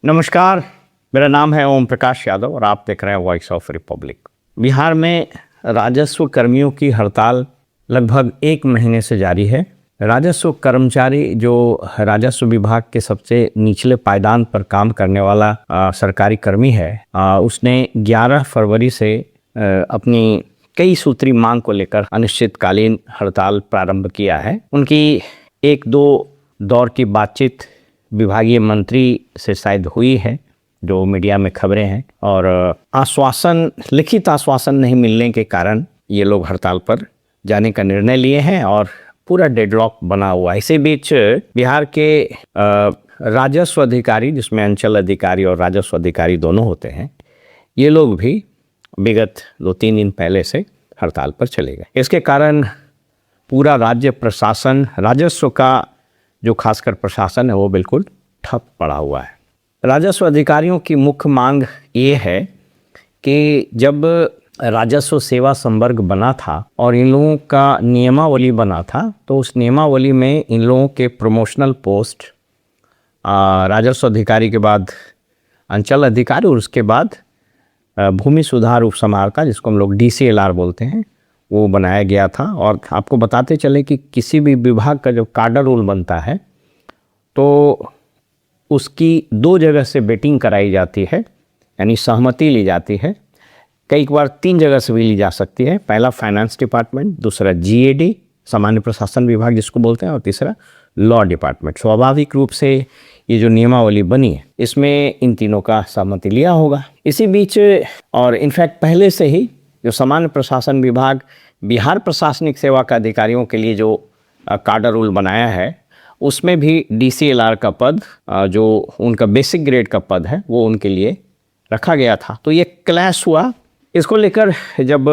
नमस्कार, मेरा नाम है ओम प्रकाश यादव और आप देख रहे हैं वॉइस ऑफ रिपब्लिक। बिहार में राजस्व कर्मियों की हड़ताल लगभग 1 महीने से जारी है। राजस्व कर्मचारी जो राजस्व विभाग के सबसे निचले पायदान पर काम करने वाला सरकारी कर्मी है, उसने 11 फरवरी से अपनी कई सूत्री मांग को लेकर अनिश्चितकालीन हड़ताल प्रारंभ किया है। उनकी 1-2 दौर की बातचीत विभागीय मंत्री से शायद हुई है, जो मीडिया में खबरें हैं, और लिखित आश्वासन नहीं मिलने के कारण ये लोग हड़ताल पर जाने का निर्णय लिए हैं और पूरा डेडलॉक बना हुआ है। इसी बीच बिहार के राजस्व अधिकारी, जिसमें अंचल अधिकारी और राजस्व अधिकारी दोनों होते हैं, ये लोग भी विगत 2-3 दिन पहले से हड़ताल पर चले गए। इसके कारण पूरा राज्य प्रशासन, राजस्व का जो खासकर प्रशासन है, वो बिल्कुल ठप पड़ा हुआ है। राजस्व अधिकारियों की मुख्य मांग ये है कि जब राजस्व सेवा संवर्ग बना था और इन लोगों का नियमावली बना था, तो उस नियमावली में इन लोगों के प्रमोशनल पोस्ट राजस्व अधिकारी के बाद अंचल अधिकारी और उसके बाद भूमि सुधार उपसमाहर्ता, जिसको हम लोग DCLR बोलते हैं, वो बनाया गया था। और आपको बताते चले कि किसी भी विभाग का जब काडर रोल बनता है तो उसकी 2 जगह से वेटिंग कराई जाती है, यानी सहमति ली जाती है। कई बार 3 जगह से भी ली जा सकती है। पहला फाइनेंस डिपार्टमेंट, दूसरा GAD सामान्य प्रशासन विभाग जिसको बोलते हैं, और तीसरा लॉ डिपार्टमेंट। स्वाभाविक रूप से ये जो नियमावली बनी है, इसमें इन तीनों का सहमति लिया होगा। इसी बीच और इनफैक्ट पहले से ही जो सामान्य प्रशासन विभाग बिहार प्रशासनिक सेवा का अधिकारियों के लिए जो काडर रूल बनाया है, उसमें भी DCLR का पद, जो उनका बेसिक ग्रेड का पद है, वो उनके लिए रखा गया था। तो ये क्लैश हुआ। इसको लेकर जब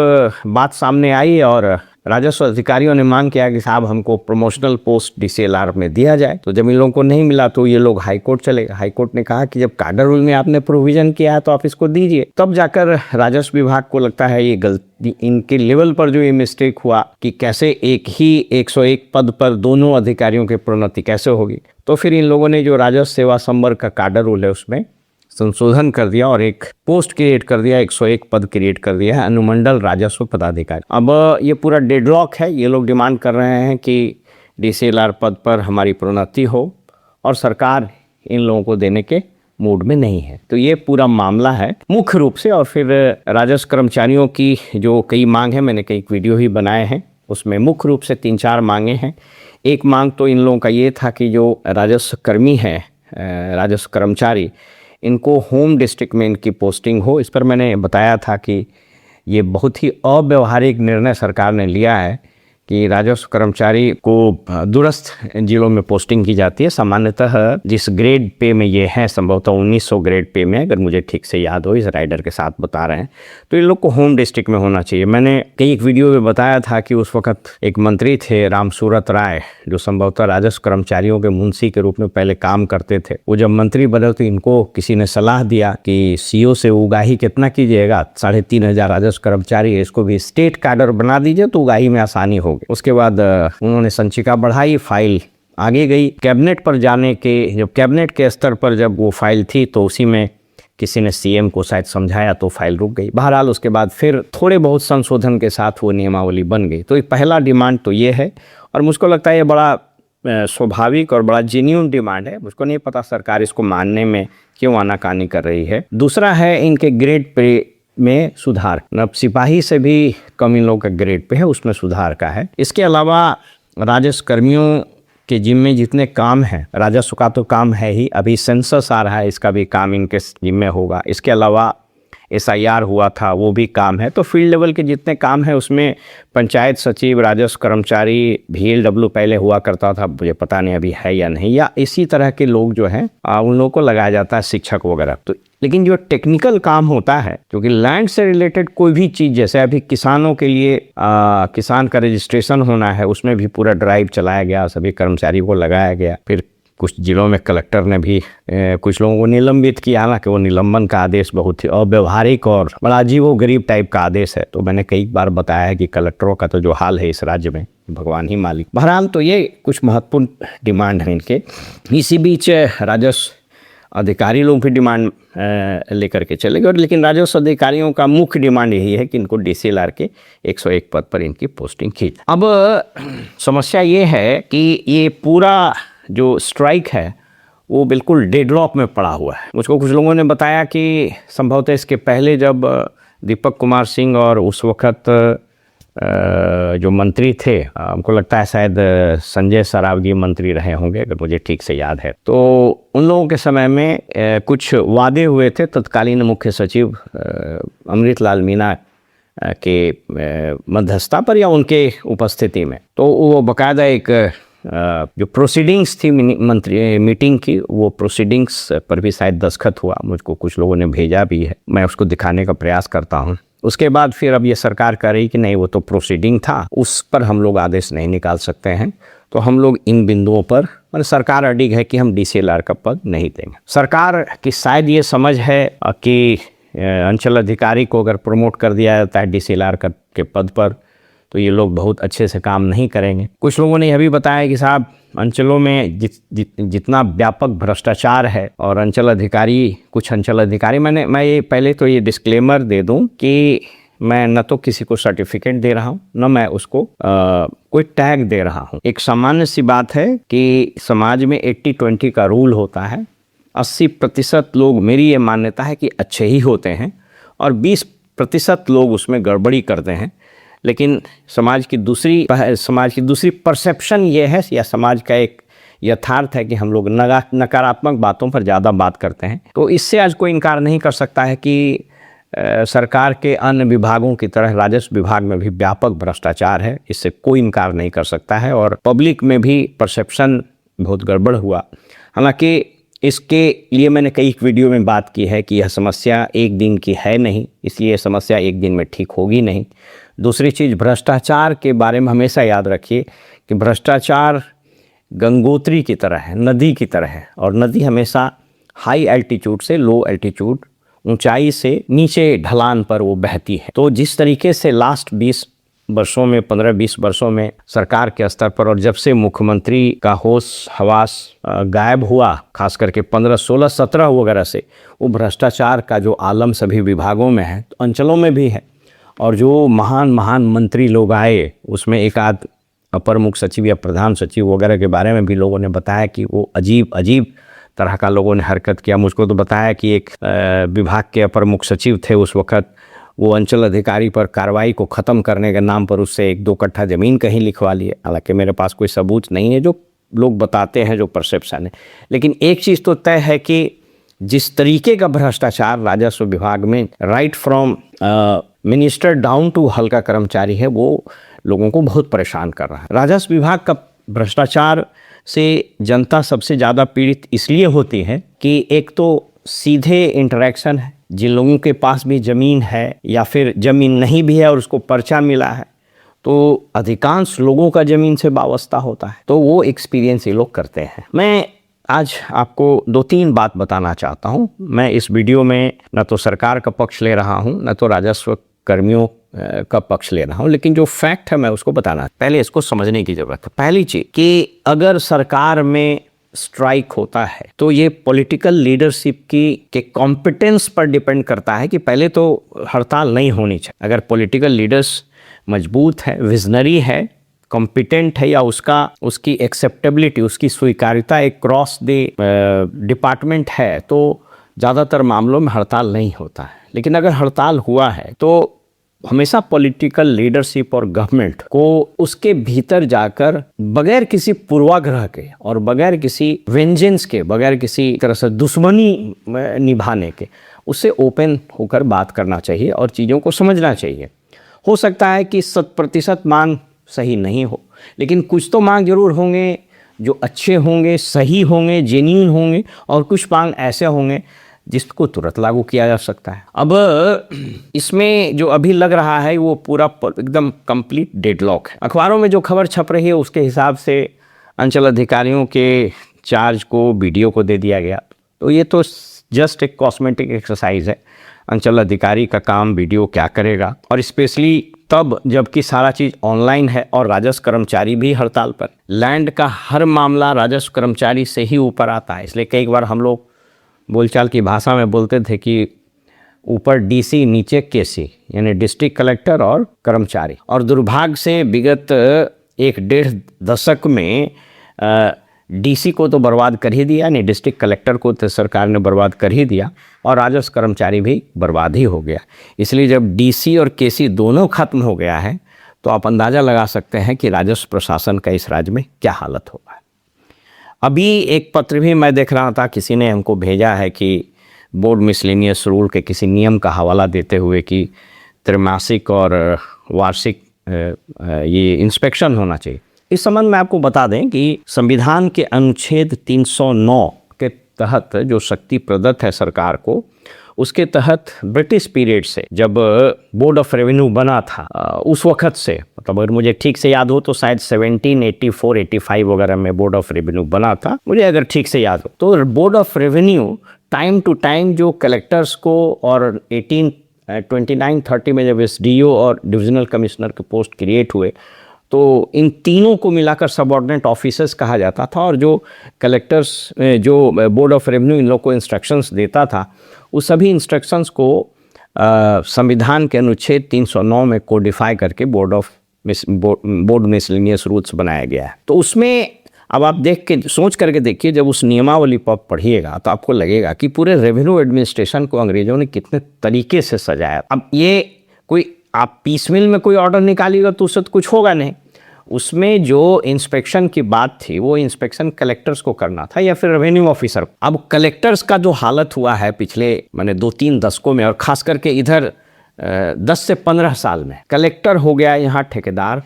बात सामने आई और राजस्व अधिकारियों ने मांग किया कि साहब हमको प्रमोशनल पोस्ट DCLR में दिया जाए, तो जब इन लोगों को नहीं मिला तो ये लोग हाईकोर्ट चले गए। हाईकोर्ट ने कहा कि जब काडर रूल में आपने प्रोविजन किया है तो आप इसको दीजिए। तब जाकर राजस्व विभाग को लगता है ये गलती, इनके लेवल पर जो ये मिस्टेक हुआ कि कैसे एक ही 101 पद पर दोनों अधिकारियों की प्रोन्नति कैसे होगी। तो फिर इन लोगों ने जो राजस्व सेवा संवर्ग का काडर रूल है उसमें संशोधन कर दिया और एक पोस्ट क्रिएट कर दिया, 101 पद क्रिएट कर दिया है, अनुमंडल राजस्व पदाधिकारी। अब ये पूरा डेडलॉक है। ये लोग डिमांड कर रहे हैं कि DCLR पद पर हमारी प्रोन्नति हो और सरकार इन लोगों को देने के मूड में नहीं है। तो ये पूरा मामला है मुख्य रूप से। और फिर राजस्व कर्मचारियों की जो कई मांग है, मैंने कई वीडियो ही बनाए हैं, उसमें मुख्य रूप से 3-4 मांगे हैं। एक मांग तो इन लोगों का ये था कि जो राजस्व कर्मी है, राजस्व कर्मचारी, इनको होम डिस्ट्रिक्ट में इनकी पोस्टिंग हो। इस पर मैंने बताया था कि ये बहुत ही अव्यवहारिक निर्णय सरकार ने लिया है कि राजस्व कर्मचारी को दूरस्थ जिलों में पोस्टिंग की जाती है। सामान्यतः जिस ग्रेड पे में ये है, संभवतः 1900 ग्रेड पे में, अगर मुझे ठीक से याद हो, इस राइडर के साथ बता रहे हैं, तो इन लोग को होम डिस्ट्रिक्ट में होना चाहिए। मैंने कई एक वीडियो में बताया था कि उस वक्त एक मंत्री थे रामसूरत राय, जो संभवतः राजस्व कर्मचारियों के मुंशी के रूप में पहले काम करते थे। वो जब मंत्री बने तो इनको किसी ने सलाह दिया कि CO से उगाही कितना कीजिएगा, 3500 राजस्व कर्मचारी है, इसको भी स्टेट कैडर बना दीजिए तो उगाही में आसानी होगी। उसके बाद उन्होंने संचिका बढ़ाई, फाइल आगे गई कैबिनेट पर जाने के, जब कैबिनेट के स्तर पर जब वो फाइल थी तो उसी में किसी ने CM को शायद समझाया तो फाइल रुक गई। बहरहाल उसके बाद फिर थोड़े बहुत संशोधन के साथ वो नियमावली बन गई। तो पहला डिमांड तो ये है और मुझको लगता है ये बड़ा स्वाभाविक और बड़ा जेन्युइन डिमांड है। मुझको नहीं पता सरकार इसको मानने में क्यों आनाकानी कर रही है। दूसरा है इनके ग्रेड पे में सुधार, मतलब सिपाही से भी कम इन लोगों का ग्रेड पे है, उसमें सुधार का है। इसके अलावा राजस्व कर्मियों के जिम्मे जितने काम हैं, राजस्व का तो काम है ही, अभी सेंसस आ रहा है, इसका भी काम इनके जिम्मे होगा। इसके अलावा SIR हुआ था, वो भी काम है। तो फील्ड लेवल के जितने काम हैं उसमें पंचायत सचिव, राजस्व कर्मचारी, VLW पहले हुआ करता था, मुझे पता नहीं अभी है या नहीं, या इसी तरह के लोग जो हैं उन लोगों को लगाया जाता है, शिक्षक वगैरह। तो लेकिन जो टेक्निकल काम होता है, क्योंकि लैंड से रिलेटेड कोई भी चीज़, जैसे अभी किसानों के लिए किसान का रजिस्ट्रेशन होना है, उसमें भी पूरा ड्राइव चलाया गया, सभी कर्मचारियों को लगाया गया। फिर कुछ जिलों में कलेक्टर ने भी कुछ लोगों को निलंबित किया, हालांकि वो निलंबन का आदेश बहुत ही अव्यवहारिक और बड़ा अजीबोगरीब टाइप का आदेश है। तो मैंने कई बार बताया है कि कलेक्टरों का तो जो हाल है इस राज्य में, भगवान ही मालिक। बहरहाल तो ये कुछ महत्वपूर्ण डिमांड है इनके। इसी बीच राजस्व अधिकारी लोग भी डिमांड लेकर के चले गए, और लेकिन राजस्व अधिकारियों का मुख्य डिमांड यही है कि इनको DCLR के 101 पद पर इनकी पोस्टिंग की। अब समस्या ये है कि ये पूरा जो स्ट्राइक है वो बिल्कुल डेडलॉक में पड़ा हुआ है। मुझको कुछ लोगों ने बताया कि संभवतः इसके पहले जब दीपक कुमार सिंह और उस वक्त जो मंत्री थे, हमको लगता है शायद संजय सरावगी मंत्री रहे होंगे अगर मुझे ठीक से याद है, तो उन लोगों के समय में कुछ वादे हुए थे तत्कालीन मुख्य सचिव अमृतलाल मीना के मध्यस्थता पर या उनके उपस्थिति में। तो वो बाकायदा एक जो प्रोसीडिंग्स थी मंत्री मीटिंग की, वो प्रोसीडिंग्स पर भी शायद दस्तखत हुआ, मुझको कुछ लोगों ने भेजा भी है, मैं उसको दिखाने का प्रयास करता हूँ। उसके बाद फिर अब ये सरकार कह रही कि नहीं वो तो प्रोसीडिंग था, उस पर हम लोग आदेश नहीं निकाल सकते हैं, तो हम लोग इन बिंदुओं पर मतलब सरकार अडिग है कि हम DCLR का पद नहीं देंगे। सरकार की शायद ये समझ है कि अंचल अधिकारी को अगर प्रमोट कर दिया जाता है DCLR के पद पर तो ये लोग बहुत अच्छे से काम नहीं करेंगे। कुछ लोगों ने यह भी बताया कि साहब अंचलों में जितना व्यापक भ्रष्टाचार है और अंचल अधिकारी, कुछ अंचल अधिकारी, मैं ये पहले तो ये डिस्क्लेमर दे दूं कि मैं न तो किसी को सर्टिफिकेट दे रहा हूं, न मैं उसको कोई टैग दे रहा हूं। एक सामान्य सी बात है कि समाज में 80-20 का रूल होता है। 80% लोग, मेरी ये मान्यता है कि अच्छे ही होते हैं और 20% लोग उसमें गड़बड़ी करते हैं। लेकिन समाज की दूसरी परसेप्शन ये है या समाज का एक यथार्थ है कि हम लोग नकारात्मक बातों पर ज़्यादा बात करते हैं। तो इससे आज कोई इनकार नहीं कर सकता है कि सरकार के अन्य विभागों की तरह राजस्व विभाग में भी व्यापक भ्रष्टाचार है, इससे कोई इनकार नहीं कर सकता है और पब्लिक में भी परसेप्शन बहुत गड़बड़ हुआ। हालांकि इसके लिए मैंने कई वीडियो में बात की है कि यह समस्या एक दिन की है नहीं, इसलिए यह समस्या एक दिन में ठीक होगी नहीं। दूसरी चीज़, भ्रष्टाचार के बारे में हमेशा याद रखिए कि भ्रष्टाचार गंगोत्री की तरह है, नदी की तरह है, और नदी हमेशा हाई एल्टीट्यूड से लो एल्टीट्यूड, ऊंचाई से नीचे ढलान पर वो बहती है। तो जिस तरीके से लास्ट 20 वर्षों में, 15-20 वर्षों में सरकार के स्तर पर, और जब से मुख्यमंत्री का होश हवास गायब हुआ, खास करके 15, 16, 17 वगैरह से, वो भ्रष्टाचार का जो आलम सभी विभागों में है, तो अंचलों में भी है। और जो महान महान मंत्री लोग आए, उसमें एक आध अपर मुख्य सचिव या प्रधान सचिव वगैरह के बारे में भी लोगों ने बताया कि वो अजीब तरह का लोगों ने हरकत किया। मुझको तो बताया कि एक विभाग के अपर मुख्य सचिव थे उस वक्त, वो अंचल अधिकारी पर कार्रवाई को ख़त्म करने के नाम पर उससे 1-2 कट्ठा ज़मीन कहीं लिखवा लिए। हालांकि मेरे पास कोई सबूत नहीं है, जो लोग बताते हैं, जो परसेप्शन है। लेकिन एक चीज़ तो तय है कि जिस तरीके का भ्रष्टाचार राजस्व विभाग में right from minister down to हल्का कर्मचारी है, वो लोगों को बहुत परेशान कर रहा है। राजस्व विभाग का भ्रष्टाचार से जनता सबसे ज़्यादा पीड़ित इसलिए होती है कि एक तो सीधे इंटरेक्शन है, जिन लोगों के पास भी ज़मीन है या फिर ज़मीन नहीं भी है और उसको पर्चा मिला है, तो अधिकांश लोगों का ज़मीन से वाबस्ता होता है, तो वो एक्सपीरियंस ये लोग करते हैं। मैं आज आपको 2-3 बात बताना चाहता हूँ। मैं इस वीडियो में न तो सरकार का पक्ष ले रहा हूँ, न तो राजस्व कर्मियों का पक्ष ले रहा हूँ, लेकिन जो फैक्ट है मैं उसको बताना, पहले इसको समझने की ज़रूरत है। पहली चीज़ कि अगर सरकार में स्ट्राइक होता है तो ये पॉलिटिकल लीडरशिप के कॉम्पिटेंस पर डिपेंड करता है कि पहले तो हड़ताल नहीं होनी चाहिए। अगर पॉलिटिकल लीडर्स मजबूत है, विजनरी है, कॉम्पिटेंट है, या उसकी एक्सेप्टेबिलिटी, उसकी स्वीकार्यता एक क्रॉस द डिपार्टमेंट है, तो ज़्यादातर मामलों में हड़ताल नहीं होता है। लेकिन अगर हड़ताल हुआ है तो हमेशा पॉलिटिकल लीडरशिप और गवर्नमेंट को उसके भीतर जाकर बगैर किसी पूर्वाग्रह के और बगैर किसी वेंजेंस के, बगैर किसी तरह से दुश्मनी निभाने के, उससे ओपन होकर बात करना चाहिए और चीज़ों को समझना चाहिए। हो सकता है कि 100% मांग सही नहीं हो, लेकिन कुछ तो मांग जरूर होंगे जो अच्छे होंगे, सही होंगे, जेन्युइन होंगे, और कुछ मांग ऐसे होंगे जिसको तुरंत लागू किया जा सकता है। अब इसमें जो अभी लग रहा है वो पूरा एकदम कंप्लीट डेडलॉक है। अखबारों में जो खबर छप रही है उसके हिसाब से अंचल अधिकारियों के चार्ज को बीडीओ को दे दिया गया, तो ये तो जस्ट एक कॉस्मेटिक एक्सरसाइज है। अंचल अधिकारी का काम बीडीओ क्या करेगा, और स्पेशली तब जबकि सारा चीज़ ऑनलाइन है और राजस्व कर्मचारी भी हड़ताल पर। लैंड का हर मामला राजस्व कर्मचारी से ही ऊपर आता है, इसलिए कई बार हम लोग बोलचाल की भाषा में बोलते थे कि ऊपर डीसी नीचे केसी, यानी डिस्ट्रिक्ट कलेक्टर और कर्मचारी। और दुर्भाग्य से विगत 1-1.5 दशक में डीसी को तो बर्बाद कर ही दिया, नहीं डिस्ट्रिक्ट कलेक्टर को तो सरकार ने बर्बाद कर ही दिया, और राजस्व कर्मचारी भी बर्बाद ही हो गया। इसलिए जब डीसी और केसी दोनों खत्म हो गया है तो आप अंदाज़ा लगा सकते हैं कि राजस्व प्रशासन का इस राज्य में क्या हालत होगा। अभी एक पत्र भी मैं देख रहा था, किसी ने हमको भेजा है कि बोर्ड मिसलेनियस रूल के किसी नियम का हवाला देते हुए कि त्रैमासिक और वार्षिक ये इंस्पेक्शन होना चाहिए। इस संबंध में आपको बता दें कि संविधान के अनुच्छेद 309 के तहत जो शक्ति प्रदत्त है सरकार को, उसके तहत ब्रिटिश पीरियड से जब बोर्ड ऑफ रेवेन्यू बना था उस वक्त से, मतलब अगर मुझे ठीक से याद हो तो शायद 1784-85 वगैरह में बोर्ड ऑफ रेवेन्यू बना था, मुझे अगर ठीक से याद हो तो board of revenue time to time जो कलेक्टर्स को, और 1829-30 में जब एसडीओ और डिविजनल कमिश्नर के पोस्ट क्रिएट हुए तो इन तीनों को मिलाकर सबऑर्डिनेट ऑफिसर्स कहा जाता था, और जो कलेक्टर्स, जो बोर्ड ऑफ रेवेन्यू इन लोग को इंस्ट्रक्शंस देता था, उस सभी इंस्ट्रक्शंस को संविधान के अनुच्छेद 309 में कोडिफाई करके बोर्ड मिसलेनियस रूल्स बनाया गया है। तो उसमें अब आप देख के सोच करके देखिए, जब उस नियमावली पर पढ़िएगा तो आपको लगेगा कि पूरे रेवेन्यू एडमिनिस्ट्रेशन को अंग्रेजों ने कितने तरीके से सजाया। अब ये कोई आप पीसमिल में कोई ऑर्डर निकालिएगा तो उससे तो कुछ होगा नहीं। उसमें जो इंस्पेक्शन की बात थी वो इंस्पेक्शन कलेक्टर्स को करना था या फिर रेवेन्यू ऑफिसर को। अब कलेक्टर्स का जो हालत हुआ है पिछले 2-3 दशकों में, और ख़ास करके इधर 10 से 15 साल में, कलेक्टर हो गया यहाँ ठेकेदार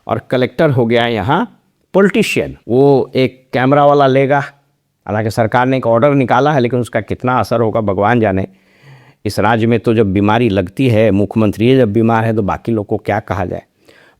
और कलेक्टर हो गया यहाँ पॉलिटिशियन। वो एक कैमरा वाला लेगा, हालांकि सरकार ने एक ऑर्डर निकाला है लेकिन उसका कितना असर होगा भगवान जाने। इस राज्य में तो जब बीमारी लगती है, मुख्यमंत्री जब बीमार है तो बाकी लोग को क्या कहा जाए।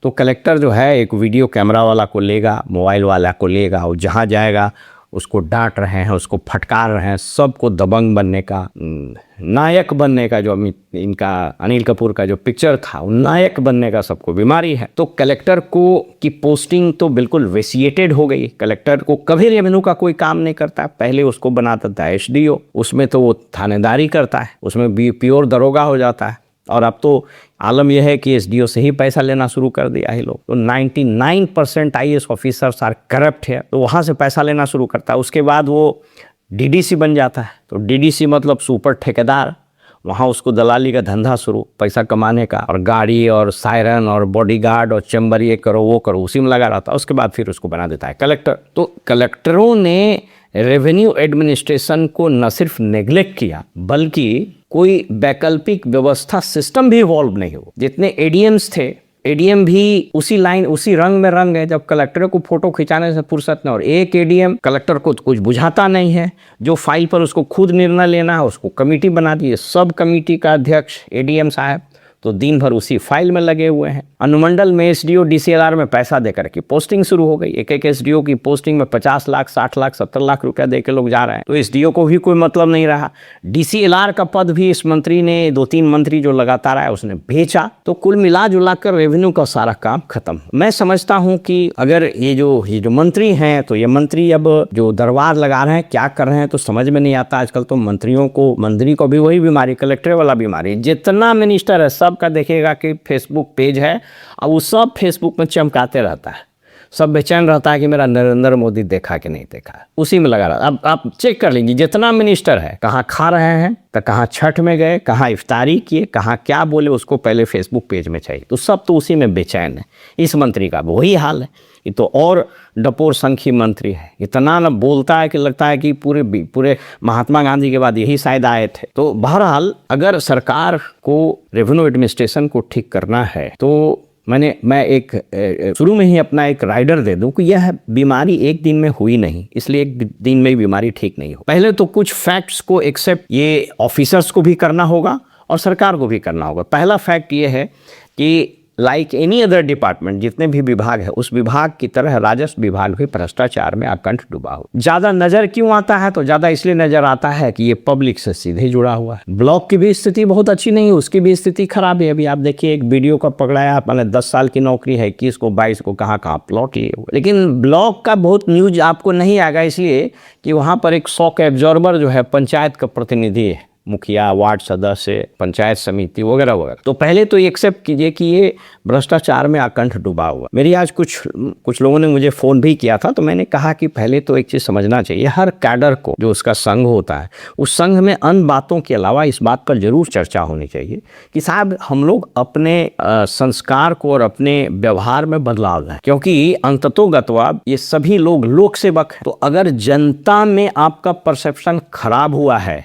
तो कलेक्टर जो है एक वीडियो कैमरा वाला को लेगा, मोबाइल वाला को लेगा, और जहाँ जाएगा उसको डांट रहे हैं, उसको फटकार रहे हैं, सबको दबंग बनने का, नायक बनने का, जो इनका अनिल कपूर का जो पिक्चर था, नायक बनने का सबको बीमारी है। तो कलेक्टर को की पोस्टिंग तो बिल्कुल वेसिएटेड हो गई। कलेक्टर को कभी रेवेन्यू का कोई काम नहीं करता। पहले उसको बनाता था एसडीओ, उसमें तो वो थानेदारी करता है, उसमें भी प्योर दरोगा हो जाता है। और अब तो आलम यह है कि एसडीओ से ही पैसा लेना शुरू कर दिया है लोग। तो 99% आईएएस ऑफिसर्स आर करप्ट है, तो वहाँ से पैसा लेना शुरू करता है। उसके बाद वो डीडीसी बन जाता है। तो डीडीसी मतलब सुपर ठेकेदार, वहाँ उसको दलाली का धंधा शुरू, पैसा कमाने का, और गाड़ी और सायरन और बॉडीगार्ड और चैम्बर, ये करो वो करो, उसी में लगा रहता है। उसके बाद फिर उसको बना देता है कलेक्टर। तो कलेक्टरों ने रेवेन्यू एडमिनिस्ट्रेशन को न सिर्फ नेग्लेक्ट किया बल्कि कोई वैकल्पिक व्यवस्था सिस्टम भी इवॉल्व नहीं हो। जितने एडीएम्स थे, एडीएम भी उसी लाइन उसी रंग में रंग है। जब कलेक्टर को फोटो खिंचाने से फुर्सत न, और एक एडीएम कलेक्टर को कुछ बुझाता नहीं है, जो फाइल पर उसको खुद निर्णय लेना है उसको कमेटी बना दी है, सब कमेटी का अध्यक्ष एडीएम साहब, तो दिन भर उसी फाइल में लगे हुए हैं। अनुमंडल में एसडीओ डीसीएलआर में पैसा देकर के पोस्टिंग शुरू हो गई। एक एसडीओ की पोस्टिंग में 50 लाख, 60 लाख, 70 लाख रुपया दे के लोग जा रहे हैं। तो एसडीओ को भी कोई मतलब नहीं रहा। डीसीएलआर का पद भी इस मंत्री ने, 2-3 मंत्री जो लगातार आए उसने बेचा। तो कुल मिला जुला कर रेवेन्यू का सारा काम खत्म। मैं समझता हूँ कि अगर ये जो मंत्री हैं, तो ये मंत्री अब जो दरबार लगा रहे हैं, क्या कर रहे हैं तो समझ में नहीं आता। आजकल तो मंत्री को भी वही बीमारी, कलेक्टर वाला बीमारी। जितना मिनिस्टर है सबका देखिएगा कि फेसबुक पेज है, और वो सब फेसबुक में चमकाते रहता है। सब बेचैन रहता है कि मेरा नरेंद्र मोदी देखा कि नहीं देखा, उसी में लगा रहा। अब आप चेक कर लीजिए, जितना मिनिस्टर है, कहाँ खा रहे हैं, तो कहाँ छठ में गए, कहाँ इफ्तारी किए, कहाँ क्या बोले, उसको पहले फेसबुक पेज में चाहिए। तो सब तो उसी में बेचैन है। इस मंत्री का वही हाल है। ये तो और डपोर संखी मंत्री है, इतना न बोलता है कि लगता है कि पूरे महात्मा गांधी के बाद यही शायद आए थे। तो बहरहाल अगर सरकार को रेवेन्यू एडमिनिस्ट्रेशन को ठीक करना है तो मैं एक शुरू में ही अपना एक राइडर दे दूं कि यह बीमारी एक दिन में हुई नहीं, इसलिए एक दिन में बीमारी ठीक नहीं हो। पहले तो कुछ फैक्ट्स को एक्सेप्ट ये ऑफिसर्स को भी करना होगा और सरकार को भी करना होगा। पहला फैक्ट ये है कि लाइक एनी अदर डिपार्टमेंट, जितने भी विभाग है उस विभाग की तरह राजस्व विभाग भी भ्रष्टाचार में अकंठ डूबा हुआ। ज्यादा नजर क्यों आता है? तो ज्यादा इसलिए नजर आता है कि ये पब्लिक से सीधे जुड़ा हुआ है। ब्लॉक की भी स्थिति बहुत अच्छी नहीं है, उसकी भी स्थिति खराब है। अभी आप देखिए, एक वीडियो का पकड़ाया, मैंने 10 साल की नौकरी है, 21 को 22 को कहाँ प्लॉट लिए हुए। लेकिन ब्लॉक का बहुत न्यूज आपको नहीं आएगा, इसलिए कि वहां पर एक शॉक एब्जॉर्बर जो है, पंचायत का प्रतिनिधि है, मुखिया, वार्ड सदस्य, पंचायत समिति वगैरह वगैरह, तो पहले तो एक्सेप्ट कीजिए कि ये भ्रष्टाचार में अकंठ डूबा हुआ। मेरी आज कुछ लोगों ने मुझे फ़ोन भी किया था, तो मैंने कहा कि पहले तो एक चीज़ समझना चाहिए, हर कैडर को, जो उसका संघ होता है, उस संघ में अन्य बातों के अलावा इस बात पर जरूर चर्चा होनी चाहिए कि साहब हम लोग अपने संस्कार को और अपने व्यवहार में बदलाव लाएं, क्योंकि अंततोगत्वा ये सभी लोग लोक सेवक हैं। तो अगर जनता में आपका परसेप्शन खराब हुआ है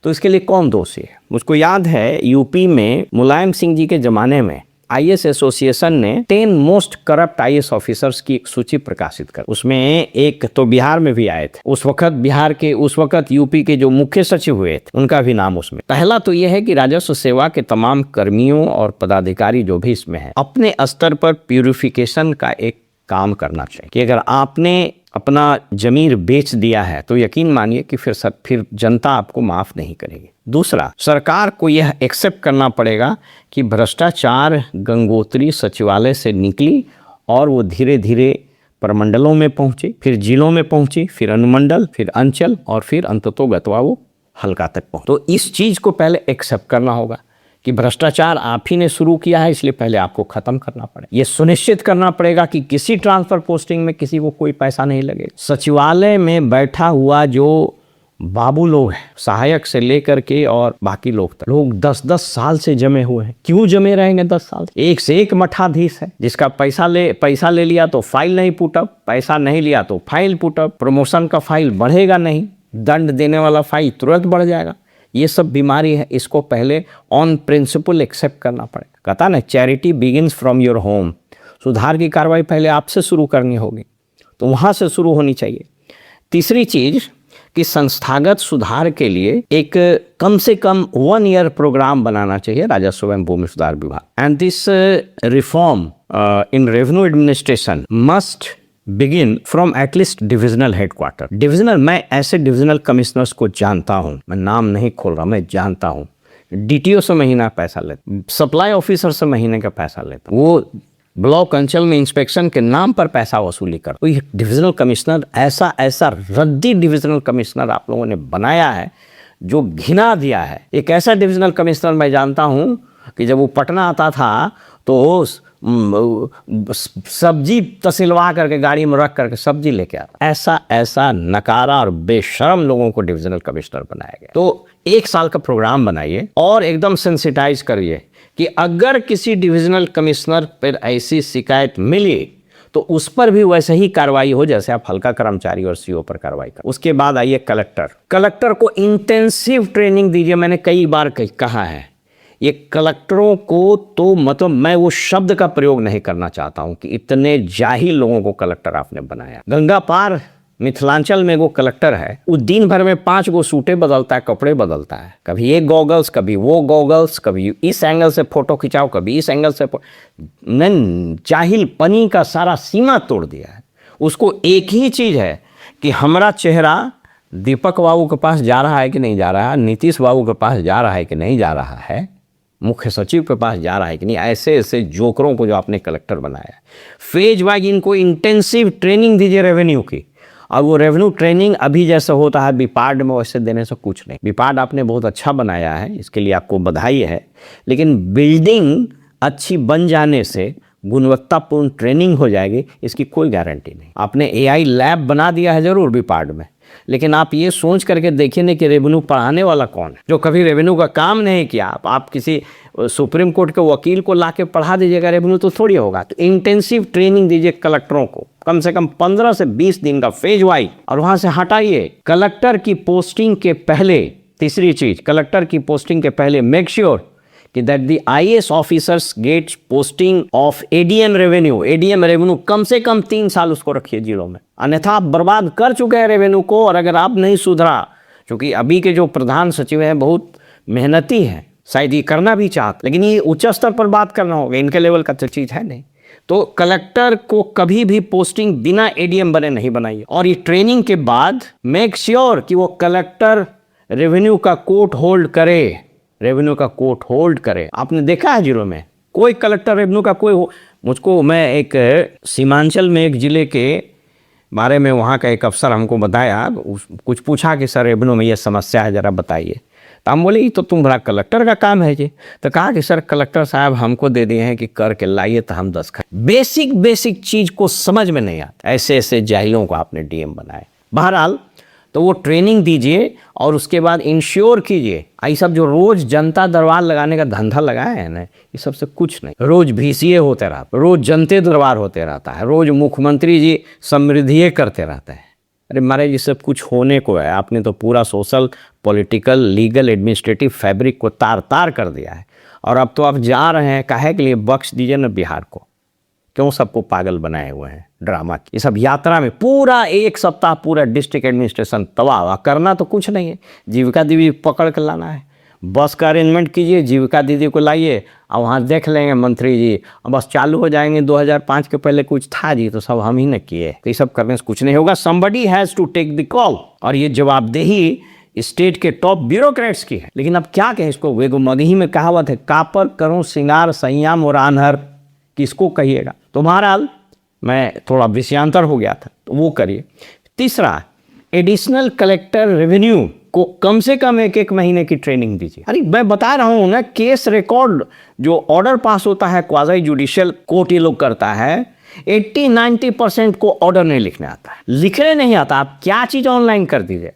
तो इसके लिए कौन दोषी है? मुझको याद है यूपी में मुलायम सिंह जी के ज़माने में आईएएस एसोसिएशन ने 10 मोस्ट करप्ट आईएएस ऑफिसर्स की एक सूची प्रकाशित कर, उसमें एक तो बिहार में भी आए थे। उस वक्त यूपी के जो मुख्य सचिव हुए थे उनका भी नाम उसमें। पहला तो यह है कि राजस्व सेवा के तमाम कर्मियों और पदाधिकारी जो भी इसमें है, अपने स्तर पर प्यूरिफिकेशन का एक काम करना चाहिए कि अगर आपने अपना जमीर बेच दिया है तो यकीन मानिए कि फिर जनता आपको माफ नहीं करेगी। दूसरा, सरकार को यह एक्सेप्ट करना पड़ेगा कि भ्रष्टाचार गंगोत्री सचिवालय से निकली और वो धीरे धीरे प्रमंडलों में पहुंची, फिर जिलों में पहुंची, फिर अनुमंडल, फिर अंचल और फिर अंततोगत्वा वो हल्का तक पहुंची। तो इस चीज को पहले एक्सेप्ट करना होगा कि भ्रष्टाचार आप ही ने शुरू किया है, इसलिए पहले आपको खत्म करना पड़ेगा। ये सुनिश्चित करना पड़ेगा कि किसी ट्रांसफर पोस्टिंग में किसी को कोई पैसा नहीं लगेगा। सचिवालय में बैठा हुआ जो बाबू लोग हैं, सहायक से लेकर के और बाकी लोग तक, लोग 10-10 साल से जमे हुए हैं। क्यों जमे रहेंगे 10 साल? एक से एक मठाधीश है, जिसका पैसा ले लिया तो फाइल नहीं पुटअप, पैसा नहीं लिया तो फाइल पुटअप, प्रमोशन का फाइल बढ़ेगा नहीं, दंड देने वाला फाइल तुरंत बढ़ जाएगा। ये सब बीमारी है, इसको पहले ऑन प्रिंसिपल एक्सेप्ट करना पड़ेगा। कहता ना, charity begins from your home. सुधार की कार्रवाई पहले आपसे शुरू करनी होगी, तो वहाँ से शुरू होनी चाहिए। तीसरी चीज़ कि संस्थागत सुधार के लिए एक कम से कम 1 ईयर प्रोग्राम बनाना चाहिए राजस्व एवं भूमि सुधार विभाग। And this reform in revenue administration must begin from at least divisional headquarter. Divisional, मैं ऐसे डिविजनल कमिश्नर्स को जानता हूँ, मैं नाम नहीं खोल रहा, मैं जानता हूँ। डीटीओ से महीना पैसा लेता, सप्लाई ऑफिसर से महीने का पैसा लेता, वो ब्लॉक अंचल में इंस्पेक्शन के नाम पर पैसा वसूली कर। तो ये डिविजनल कमिश्नर, ऐसा रद्दी डिविजनल कमिश्नर आप लोगों ने बनाया है जो घिना दिया है। एक ऐसा डिविजनल कमिश्नर मैं जानता हूँ कि जब वो पटना आता था तो सब्जी तसिलवा करके गाड़ी में रख करके सब्जी लेके आता। ऐसा नकारा और बेशर्म लोगों को डिविजनल कमिश्नर बनाया गया। तो 1 साल का प्रोग्राम बनाइए और एकदम सेंसिटाइज करिए कि अगर किसी डिविजनल कमिश्नर पर ऐसी शिकायत मिली तो उस पर भी वैसे ही कार्रवाई हो जैसे आप हल्का कर्मचारी और सीओ पर कार्रवाई कर। उसके बाद आइए कलेक्टर को इंटेंसिव ट्रेनिंग दीजिए। मैंने कई बार कहा है, ये कलेक्टरों को तो मतलब मैं वो शब्द का प्रयोग नहीं करना चाहता हूं कि इतने जाहिल लोगों को कलेक्टर आपने बनाया। गंगा पार मिथिलांचल में वो कलेक्टर है, वो दिन भर में 5 गो सूटें बदलता है, कपड़े बदलता है, कभी ये गॉगल्स, कभी वो गॉगल्स, कभी इस एंगल से फोटो खिंचाओ, कभी इस एंगल से। जाहिलपनी का सारा सीमा तोड़ दिया है। उसको एक ही चीज़ है कि हमारा चेहरा दीपक बाबू के पास जा रहा है कि नहीं जा रहा है, नीतीश बाबू के पास जा रहा है कि नहीं जा रहा है, मुख्य सचिव के पास जा रहा है कि नहीं। ऐसे जोकरों को जो आपने कलेक्टर बनाया है, फेज वाइज इनको इंटेंसिव ट्रेनिंग दीजिए रेवेन्यू की। और वो रेवेन्यू ट्रेनिंग अभी जैसे होता है बिपार्ड में, वैसे देने से कुछ नहीं। बिपार्ड आपने बहुत अच्छा बनाया है, इसके लिए आपको बधाई है, लेकिन बिल्डिंग अच्छी बन जाने से गुणवत्तापूर्ण ट्रेनिंग हो जाएगी, इसकी कोई गारंटी नहीं। आपने एआई लैब बना दिया है जरूर बिपार्ड में, लेकिन आप ये सोच करके देखिए नहीं कि रेवेन्यू पढ़ाने वाला कौन है, जो कभी रेवेन्यू का काम नहीं किया। आप किसी सुप्रीम कोर्ट के वकील को लाके पढ़ा दीजिएगा रेवेन्यू, तो थोड़ी होगा। तो इंटेंसिव ट्रेनिंग दीजिए कलेक्टरों को, कम से कम 15 से 20 दिन का फेज वाइज, और वहां से हटाइए। कलेक्टर की पोस्टिंग के पहले, तीसरी चीज, कलेक्टर की पोस्टिंग के पहले मेक श्योर कि that the IAS officers gets posting of ADM revenue कम से कम 3 साल उसको रखिए जिलों में, अन्यथा आप बर्बाद कर चुके हैं रेवेन्यू को। और अगर आप नहीं सुधरा, क्योंकि अभी के जो प्रधान सचिव हैं बहुत मेहनती हैं, शायद ये करना भी चाहते, लेकिन ये उच्च स्तर पर बात करना होगा, इनके लेवल का तो चीज़ है नहीं। तो कलेक्टर को कभी भी पोस्टिंग बिना एडीएम बने नहीं बनाइए, और ये ट्रेनिंग के बाद मेक श्योर कि वो कलेक्टर रेवेन्यू का कोर्ट होल्ड करे, रेवेन्यू का कोर्ट होल्ड करे। आपने देखा है जीरो में कोई कलेक्टर रेवेन्यू का कोई मुझको, मैं एक सीमांचल में एक ज़िले के बारे में वहाँ का एक अफसर हमको बताया, कुछ पूछा कि सर रेवेन्यू में ये समस्या है, ज़रा बताइए। तो हम बोले ये तो तुम्हारा कलेक्टर का काम है जी। तो कहा कि सर कलेक्टर साहब हमको दे दिए हैं कि करके लाइए, तो हम 10 बेसिक चीज़ को समझ में नहीं आता, ऐसे ऐसे जाहिलों को आपने डीएम बनाए। बहरहाल तो वो ट्रेनिंग दीजिए और उसके बाद इंश्योर कीजिए। ये सब जो रोज़ जनता दरबार लगाने का धंधा लगाया है ना, ये सबसे कुछ नहीं। रोज़ भीसीए होते रहता, रोज़ जनते दरबार होते रहता है, रोज़ मुख्यमंत्री जी समृद्धिए करते रहते हैं। अरे महाराज ये सब कुछ होने को है, आपने तो पूरा social, political, legal, administrative fabric को तार तार कर दिया है। और अब तो आप जा रहे हैं, काहे के लिए? बख्श दीजिए ना बिहार को, क्यों सबको पागल बनाए हुए हैं ड्रामा। ये सब यात्रा में पूरा 1 सप्ताह पूरा डिस्ट्रिक्ट एडमिनिस्ट्रेशन तबाह, करना तो कुछ नहीं है, जीविका दीदी पकड़ कर लाना है। बस का अरेंजमेंट कीजिए, जीविका दीदी को लाइए और वहाँ देख लेंगे मंत्री जी, बस चालू हो जाएंगे। 2005 के पहले कुछ था जी, तो सब हम ही ने किए। तो ये सब करने से कुछ नहीं होगा। Somebody has to take the call, और ये जवाबदेही स्टेट के टॉप ब्यूरोक्रेट्स की है। लेकिन अब क्या कहें इसको, वेगो मगही में कहावत है, कापर करूँ सिंगार संयम और आन्हर, किसको कहिएगा। तो बहरहाल मैं थोड़ा विषयांतर हो गया था, तो वो करिए। तीसरा, एडिशनल कलेक्टर रेवेन्यू को कम से कम 1 महीने की ट्रेनिंग दीजिए। अरे मैं बता रहा हूँ ना, केस रिकॉर्ड जो ऑर्डर पास होता है, क्वाज़ी जुडिशियल कोर्ट ये लोग करता है, 80-90% को ऑर्डर नहीं लिखने आता है, लिखने नहीं आता। आप क्या चीज़ ऑनलाइन कर दीजिए।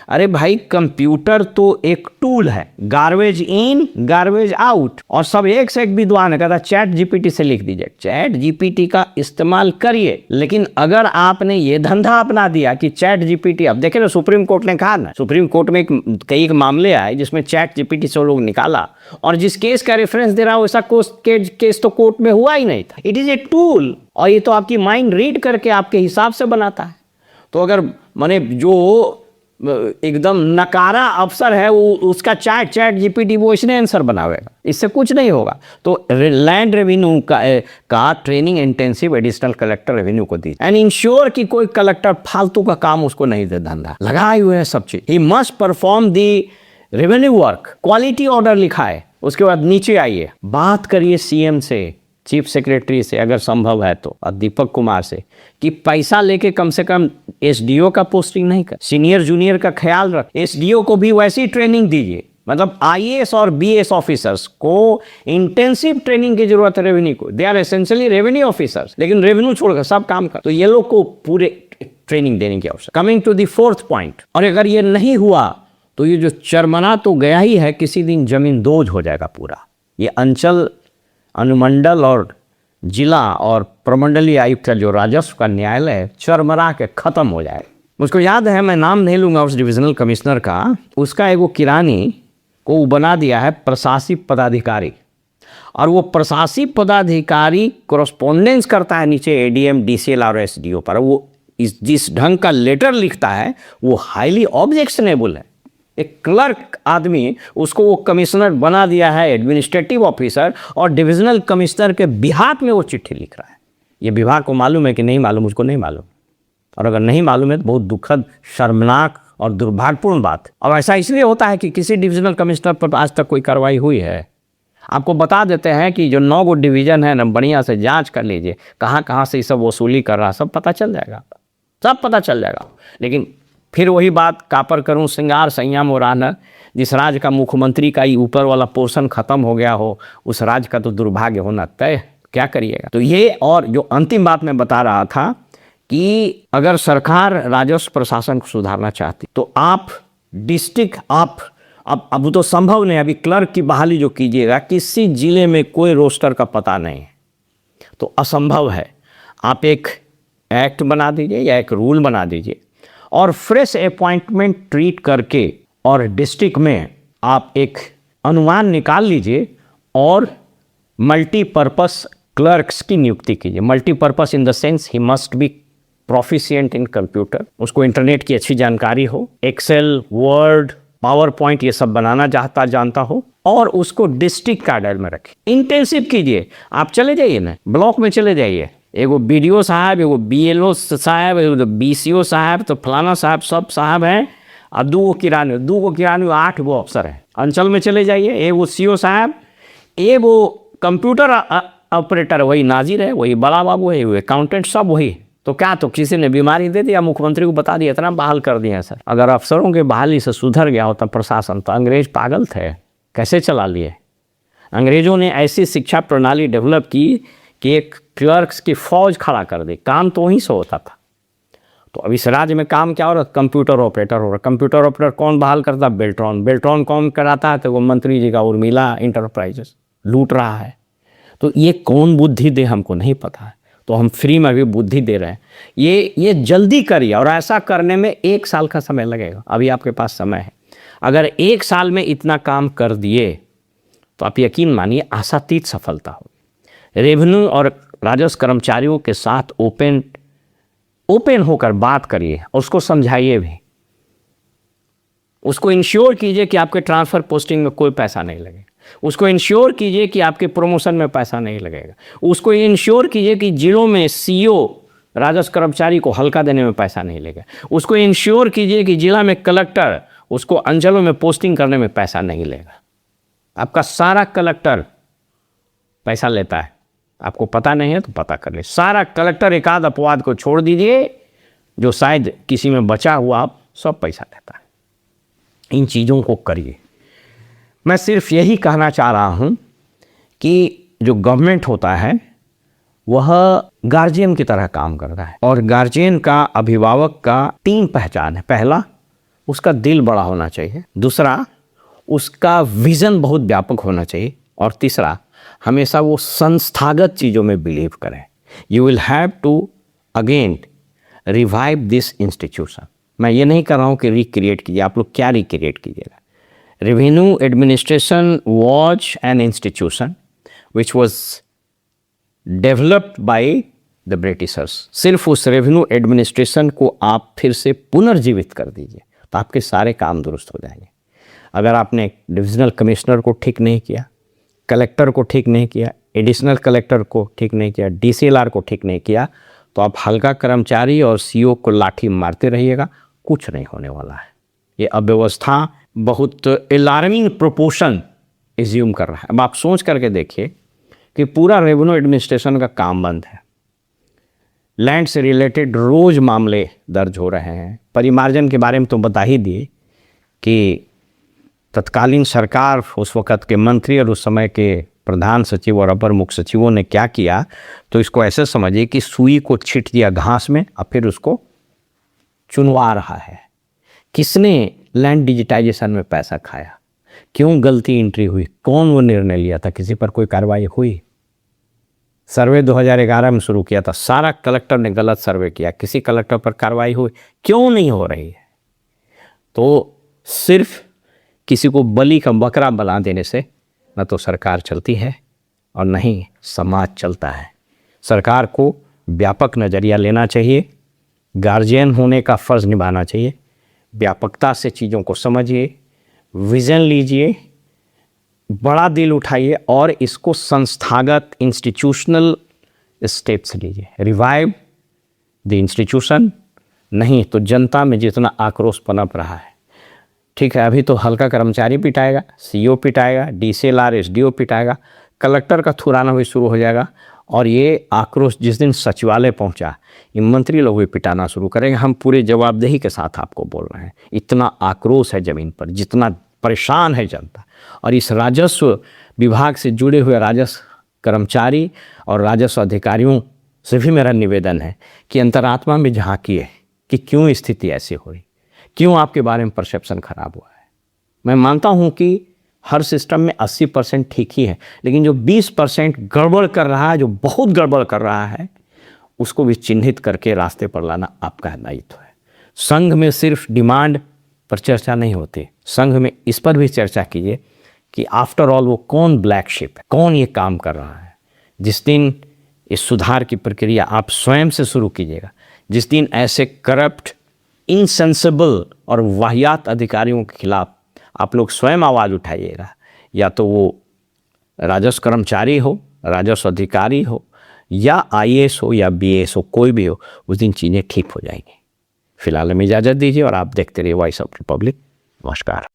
अरे भाई कंप्यूटर तो एक टूल है, गार्बेज इन गार्बेज आउट, और सब एक से एक विद्वान है, कहता चैट जीपीटी से लिख दीजिए। चैट जीपीटी का इस्तेमाल करिए, लेकिन अगर आपने ये धंधा अपना दिया कि चैट जीपीटी, अब देखे ना सुप्रीम कोर्ट ने कहा ना, सुप्रीम कोर्ट में कई मामले आए जिसमें चैट जीपीटी से लोग निकाला, और जिस केस का रेफरेंस दे रहा हूँ वैसा केस तो कोर्ट में हुआ ही नहीं था। इट इज़ ए टूल, और ये तो आपकी माइंड रीड करके आपके हिसाब से बनाता है। तो अगर माने जो एकदम नकारा अफसर है वो, उसका चैट जीपीटी वो इसने आंसर बनावेगा, इससे कुछ नहीं होगा। तो लैंड रेवेन्यू का training intensive additional collector revenue को दी, एंड इंश्योर कि कोई कलेक्टर फालतू का काम उसको नहीं दे, धंधा लगाए हुए हैं सब चीज। He must perform the revenue work, quality order लिखा है। उसके बाद नीचे आइए, बात करिए सीएम से, चीफ सेक्रेटरी से अगर संभव है तो, और दीपक कुमार से, कि पैसा लेके कम से कम एसडीओ का पोस्टिंग नहीं कर, सीनियर जूनियर का ख्याल रख। एसडीओ को भी वैसी ट्रेनिंग दीजिए, मतलब आईएएस और बीएस ऑफिसर्स को इंटेंसिव ट्रेनिंग की जरूरत है रेवेन्यू को। They are essentially revenue officers, लेकिन रेवेन्यू छोड़कर सब काम कर, तो ये लोग को पूरे ट्रेनिंग देने की आवश्यकता। Coming to the 4th point, और अगर ये नहीं हुआ तो ये जो चरमना तो गया ही है, किसी दिन जमीन दोज हो जाएगा पूरा। ये अंचल, अनुमंडल और जिला और प्रमंडलीय आयुक्त का जो राजस्व का न्यायालय है, चरमरा के खत्म हो जाए। मुझको याद है, मैं नाम नहीं लूँगा उस डिविजनल कमिश्नर का, उसका एगो किरानी को बना दिया है प्रशासनिक पदाधिकारी, और वो प्रशासनिक पदाधिकारी कोरस्पोंडेंस करता है नीचे एडीएम, डीसीएल और एसडीओ पर। वो जिस ढंग का लेटर लिखता है वो हाईली ऑब्जेक्शनेबल है। एक क्लर्क आदमी, उसको वो कमिश्नर बना दिया है, एडमिनिस्ट्रेटिव ऑफिसर, और डिविजनल कमिश्नर के बिहाफ में वो चिट्ठी लिख रहा है। ये विभाग को मालूम है कि नहीं मालूम, मुझको नहीं मालूम, और अगर नहीं मालूम है तो बहुत दुखद, शर्मनाक और दुर्भाग्यपूर्ण बात। और ऐसा इसलिए होता है कि किसी डिविजनल कमिश्नर पर आज तक कोई कार्रवाई हुई है? आपको बता देते हैं कि जो 9 गो डिवीज़न है ना, बढ़िया से जांच कर लीजिए कहाँ कहाँ से ये सब वसूली कर रहा, सब पता चल जाएगा, सब पता चल जाएगा। लेकिन फिर वही बात, कापर करूं सिंगार संयम और आन्हर। जिस राज्य का मुख्यमंत्री का ही ऊपर वाला पोर्शन खत्म हो गया हो, उस राज्य का तो दुर्भाग्य होना तय, क्या करिएगा। तो ये, और जो अंतिम बात मैं बता रहा था कि अगर सरकार राजस्व प्रशासन को सुधारना चाहती तो आप डिस्ट्रिक्ट, आप अब तो संभव नहीं, अभी क्लर्क की बहाली जो कीजिएगा, किसी जिले में कोई रोस्टर का पता नहीं है तो असंभव है। आप एक एक्ट बना दीजिए या एक रूल बना दीजिए, और फ्रेश अपॉइंटमेंट ट्रीट करके, और डिस्ट्रिक्ट में आप एक अनुमान निकाल लीजिए और मल्टीपर्पस क्लर्क्स की नियुक्ति कीजिए। Multipurpose in the sense he must be proficient in computer, उसको इंटरनेट की अच्छी जानकारी हो, एक्सेल, वर्ड, पावर पॉइंट ये सब बनाना जानता हो और उसको डिस्ट्रिक्ट कैडर में रखें। इंटेंसिव कीजिए। आप चले जाइए ना, ब्लॉक में चले जाइए, एगो BDO साहब, एगो BLO साहब, एगो BCO साहब, तो फलाना साहब, सब साहब हैं, और 2 किरानवे 8 गो अफसर हैं। अंचल में चले जाइए, एगो CO साहब, एगो कंप्यूटर ऑपरेटर वही नाजिर है, वही बड़ा बाबू है, अकाउंटेंट सब वही। तो क्या, तो किसी ने बीमारी दे दिया, मुख्यमंत्री को बता दिया, इतना बहाल कर दिया सर। अगर अफसरों के बहाली से सुधर गया होता प्रशासन, तो अंग्रेज पागल थे, कैसे चला लिए। अंग्रेजों ने ऐसी शिक्षा प्रणाली डेवलप की कि एक क्लर्क्स की फौज खड़ा कर दी, काम तो वहीं से होता था। तो अब इस राज्य में काम क्या हो रहा है, कंप्यूटर ऑपरेटर हो रहा है। कंप्यूटर ऑपरेटर कौन बहाल करता, बेल्ट्रॉन कौन कराता है, तो वो मंत्री जी का उर्मिला इंटरप्राइजेस लूट रहा है। तो ये कौन बुद्धि दे हमको नहीं पता है, तो हम फ्री में भी बुद्धि दे रहे हैं। ये जल्दी करिए, और ऐसा करने में 1 साल का समय लगेगा। अभी आपके पास समय है। अगर 1 साल में इतना काम कर दिए तो आप यकीन मानिए आशातीत सफलता होगी। रेवेन्यू और राजस्व कर्मचारियों के साथ ओपन होकर बात करिए, उसको समझाइए भी, उसको इंश्योर कीजिए कि आपके ट्रांसफ़र पोस्टिंग में कोई पैसा नहीं लगेगा, उसको इंश्योर कीजिए कि आपके प्रमोशन में पैसा नहीं लगेगा, उसको इंश्योर कीजिए कि जिलों में CO राजस्व कर्मचारी को हल्का देने में पैसा नहीं लगेगा, उसको इंश्योर कीजिए कि जिला में कलेक्टर उसको अंचलों में पोस्टिंग करने में पैसा नहीं लेगा। आपका सारा कलेक्टर पैसा लेता है, आपको पता नहीं है तो पता कर ले। सारा कलेक्टर एक आध अपवाद को छोड़ दीजिए, जो शायद किसी में बचा हुआ सब पैसा लेता है। इन चीज़ों को करिए। मैं सिर्फ यही कहना चाह रहा हूँ कि जो गवर्नमेंट होता है वह गार्जियन की तरह काम करता है, और गार्जियन का, अभिभावक का 3 पहचान है। पहला, उसका दिल बड़ा होना चाहिए। दूसरा, उसका विज़न बहुत व्यापक होना चाहिए। और तीसरा, हमेशा वो संस्थागत चीज़ों में बिलीव करें। You will have to again revive this institution. मैं ये नहीं कर रहा हूँ कि रिक्रिएट कीजिए, आप लोग क्या रिक्रिएट कीजिएगा। Revenue administration was an institution which was developed by the Britishers. सिर्फ उस रेवेन्यू एडमिनिस्ट्रेशन को आप फिर से पुनर्जीवित कर दीजिए तो आपके सारे काम दुरुस्त हो जाएंगे। अगर आपने डिविजनल कमिश्नर को ठीक नहीं किया, कलेक्टर को ठीक नहीं किया, एडिशनल कलेक्टर को ठीक नहीं किया, DCLR को ठीक नहीं किया, तो आप हल्का कर्मचारी और CO को लाठी मारते रहिएगा, कुछ नहीं होने वाला है। ये अव्यवस्था बहुत अलार्मिंग प्रोपोर्शन एज्यूम कर रहा है। अब आप सोच करके देखिए कि पूरा रेवेन्यू एडमिनिस्ट्रेशन का काम बंद है, लैंड से रिलेटेड रोज मामले दर्ज हो रहे हैं। परिमार्जन के बारे में तो बता ही दिए कि तत्कालीन सरकार, उस वक़्त के मंत्री और उस समय के प्रधान सचिव और अपर मुख्य सचिवों ने क्या किया, तो इसको ऐसे समझिए कि सुई को छींट दिया घास में और फिर उसको चुनवा रहा है। किसने लैंड डिजिटाइजेशन में पैसा खाया, क्यों गलती एंट्री हुई, कौन वो निर्णय लिया था, किसी पर कोई कार्रवाई हुई? सर्वे 2011 में शुरू किया था, सारा कलेक्टर ने गलत सर्वे किया, किसी कलेक्टर पर कार्रवाई हुई? क्यों नहीं हो रही है? तो सिर्फ किसी को बलि का बकरा बना देने से न तो सरकार चलती है और न ही समाज चलता है। सरकार को व्यापक नज़रिया लेना चाहिए, गार्जियन होने का फ़र्ज़ निभाना चाहिए, व्यापकता से चीज़ों को समझिए, विज़न लीजिए, बड़ा दिल उठाइए और इसको संस्थागत इंस्टीट्यूशनल स्टेप्स लीजिए। रिवाइव द इंस्टीट्यूशन, नहीं तो जनता में जितना आक्रोश पनप रहा है, ठीक है, अभी तो हल्का कर्मचारी पिटाएगा, CO पिटाएगा, DCLR SDO पिटाएगा, कलेक्टर का थुराना भी शुरू हो जाएगा, और ये आक्रोश जिस दिन सचिवालय पहुंचा, ये मंत्री लोग भी पिटाना शुरू करेंगे। हम पूरे जवाबदेही के साथ आपको बोल रहे हैं, इतना आक्रोश है ज़मीन पर, जितना परेशान है जनता। और इस राजस्व विभाग से जुड़े हुए राजस्व कर्मचारी और राजस्व अधिकारियों से भी मेरा निवेदन है कि अंतरात्मा में झांकिए कि क्यों स्थिति ऐसी हुई, क्यों आपके बारे में परसेप्शन खराब हुआ है। मैं मानता हूं कि हर सिस्टम में 80% ठीक ही है, लेकिन जो 20% गड़बड़ कर रहा है, जो बहुत गड़बड़ कर रहा है, उसको भी चिन्हित करके रास्ते पर लाना आपका दायित्व है। संघ में सिर्फ डिमांड पर चर्चा नहीं होती, संघ में इस पर भी चर्चा कीजिए कि आफ्टर ऑल वो कौन ब्लैक शिप है, कौन ये काम कर रहा है। जिस दिन इस सुधार की प्रक्रिया आप स्वयं से शुरू कीजिएगा, जिस दिन ऐसे करप्ट, इनसेंसिबल और वाहियात अधिकारियों के खिलाफ आप लोग स्वयं आवाज़ उठाइएगा, या तो वो राजस्व कर्मचारी हो, राजस्व अधिकारी हो, या IAS हो या BAS हो, कोई भी हो, उस दिन चीज़ें ठीक हो जाएंगी। फिलहाल हमें इजाज़त दीजिए और आप देखते रहिए वॉइस ऑफ रिपब्लिक। नमस्कार।